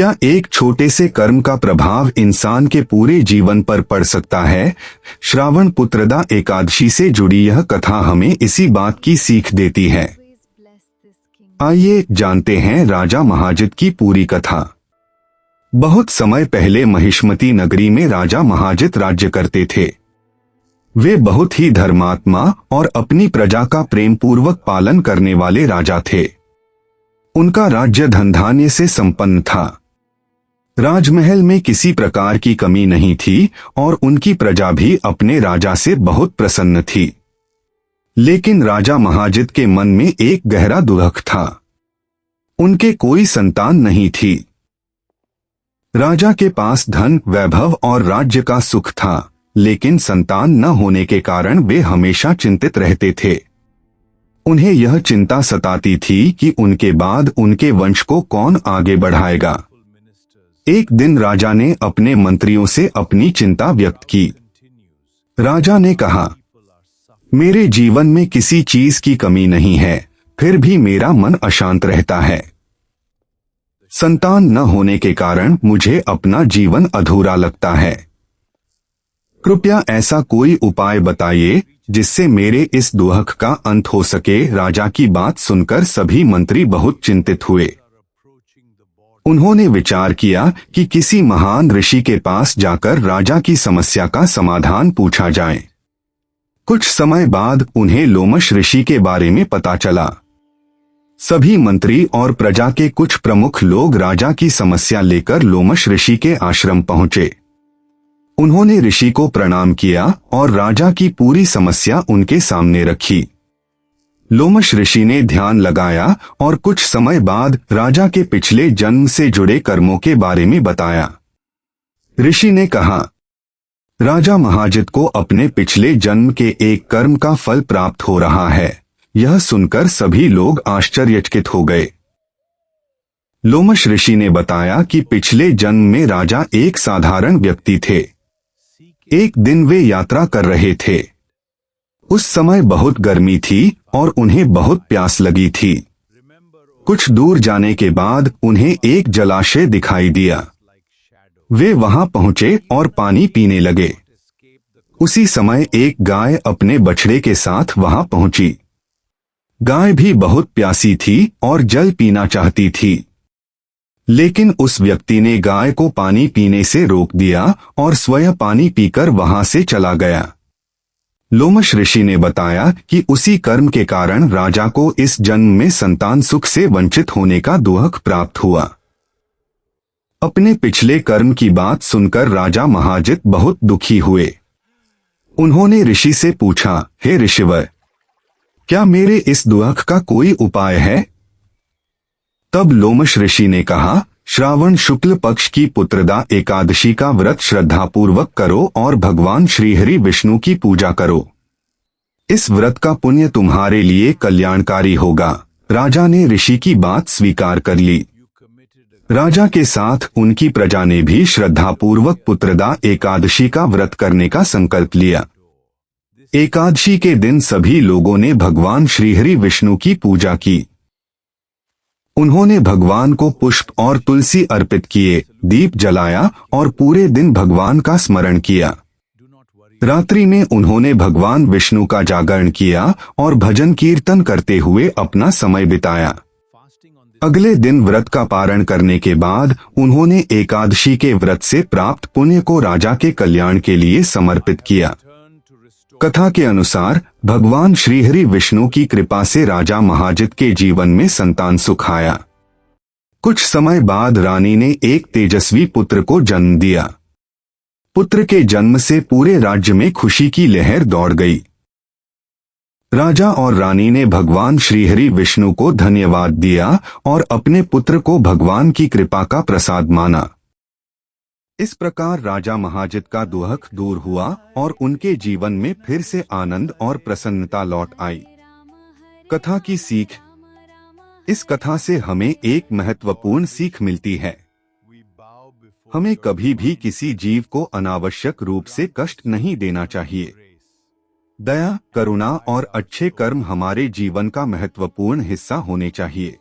क्या एक छोटे से कर्म का प्रभाव इंसान के पूरे जीवन पर पड़ सकता है? श्रावण पुत्रदा एकादशी से जुड़ी यह कथा हमें इसी बात की सीख देती है। आइए जानते हैं राजा महाजित की पूरी कथा। बहुत समय पहले महिष्मती नगरी में राजा महाजित राज्य करते थे। वे बहुत ही धर्मात्मा और अपनी प्रजा का प्रेम पूर्वक पालन करने वाले राजा थे। उनका राज्य धन धान्य से संपन्न था। राजमहल में किसी प्रकार की कमी नहीं थी और उनकी प्रजा भी अपने राजा से बहुत प्रसन्न थी। लेकिन राजा महाजित के मन में एक गहरा दुख था। उनके कोई संतान नहीं थी। राजा के पास धन, वैभव और राज्य का सुख था, लेकिन संतान न होने के कारण वे हमेशा चिंतित रहते थे। उन्हें यह चिंता सताती थी कि उनके बाद उनके वंश को कौन आगे बढ़ाएगा। एक दिन राजा ने अपने मंत्रियों से अपनी चिंता व्यक्त की। राजा ने कहा, मेरे जीवन में किसी चीज की कमी नहीं है, फिर भी मेरा मन अशांत रहता है। संतान न होने के कारण मुझे अपना जीवन अधूरा लगता है। कृपया ऐसा कोई उपाय बताइए जिससे मेरे इस दुख का अंत हो सके। राजा की बात सुनकर सभी मंत्री बहुत चिंतित हुए। उन्होंने विचार किया कि किसी महान ऋषि के पास जाकर राजा की समस्या का समाधान पूछा जाए। कुछ समय बाद उन्हें लोमश ऋषि के बारे में पता चला। सभी मंत्री और प्रजा के कुछ प्रमुख लोग राजा की समस्या लेकर लोमश ऋषि के आश्रम पहुंचे। उन्होंने ऋषि को प्रणाम किया और राजा की पूरी समस्या उनके सामने रखी। लोमश ऋषि ने ध्यान लगाया और कुछ समय बाद राजा के पिछले जन्म से जुड़े कर्मों के बारे में बताया। ऋषि ने कहा, राजा महाजित को अपने पिछले जन्म के एक कर्म का फल प्राप्त हो रहा है। यह सुनकर सभी लोग आश्चर्यचकित हो गए। लोमश ऋषि ने बताया कि पिछले जन्म में राजा एक साधारण व्यक्ति थे। एक दिन वे यात्रा कर रहे थे। उस समय बहुत गर्मी थी और उन्हें बहुत प्यास लगी थी। कुछ दूर जाने के बाद उन्हें एक जलाशय दिखाई दिया। वे वहां पहुंचे और पानी पीने लगे। उसी समय एक गाय अपने बछड़े के साथ वहां पहुंची। गाय भी बहुत प्यासी थी और जल पीना चाहती थी, लेकिन उस व्यक्ति ने गाय को पानी पीने से रोक दिया और स्वयं पानी पीकर वहां से चला गया। लोमश ऋषि ने बताया कि उसी कर्म के कारण राजा को इस जन्म में संतान सुख से वंचित होने का दुख प्राप्त हुआ। अपने पिछले कर्म की बात सुनकर राजा महाजित बहुत दुखी हुए। उन्होंने ऋषि से पूछा, हे ऋषिवर, क्या मेरे इस दुख का कोई उपाय है? तब लोमश ऋषि ने कहा, श्रावण शुक्ल पक्ष की पुत्रदा एकादशी का व्रत श्रद्धापूर्वक करो और भगवान श्रीहरि विष्णु की पूजा करो। इस व्रत का पुण्य तुम्हारे लिए कल्याणकारी होगा। राजा ने ऋषि की बात स्वीकार कर ली। राजा के साथ उनकी प्रजा ने भी श्रद्धापूर्वक पुत्रदा एकादशी का व्रत करने का संकल्प लिया। एकादशी के दिन सभी लोगों ने भगवान श्रीहरि विष्णु की पूजा की। उन्होंने भगवान को पुष्प और तुलसी अर्पित किए, दीप जलाया और पूरे दिन भगवान का स्मरण किया। रात्रि में उन्होंने भगवान विष्णु का जागरण किया और भजन कीर्तन करते हुए अपना समय बिताया। अगले दिन व्रत का पारण करने के बाद उन्होंने एकादशी के व्रत से प्राप्त पुण्य को राजा के कल्याण के लिए समर्पित किया। कथा के अनुसार भगवान श्रीहरि विष्णु की कृपा से राजा महाजित के जीवन में संतान सुख आया। कुछ समय बाद रानी ने एक तेजस्वी पुत्र को जन्म दिया। पुत्र के जन्म से पूरे राज्य में खुशी की लहर दौड़ गई। राजा और रानी ने भगवान श्रीहरि विष्णु को धन्यवाद दिया और अपने पुत्र को भगवान की कृपा का प्रसाद माना। इस प्रकार राजा महाजित का दुख दूर हुआ और उनके जीवन में फिर से आनंद और प्रसन्नता लौट आई। कथा की सीख। इस कथा से हमें एक महत्वपूर्ण सीख मिलती है। हमें कभी भी किसी जीव को अनावश्यक रूप से कष्ट नहीं देना चाहिए। दया, करुणा और अच्छे कर्म हमारे जीवन का महत्वपूर्ण हिस्सा होने चाहिए।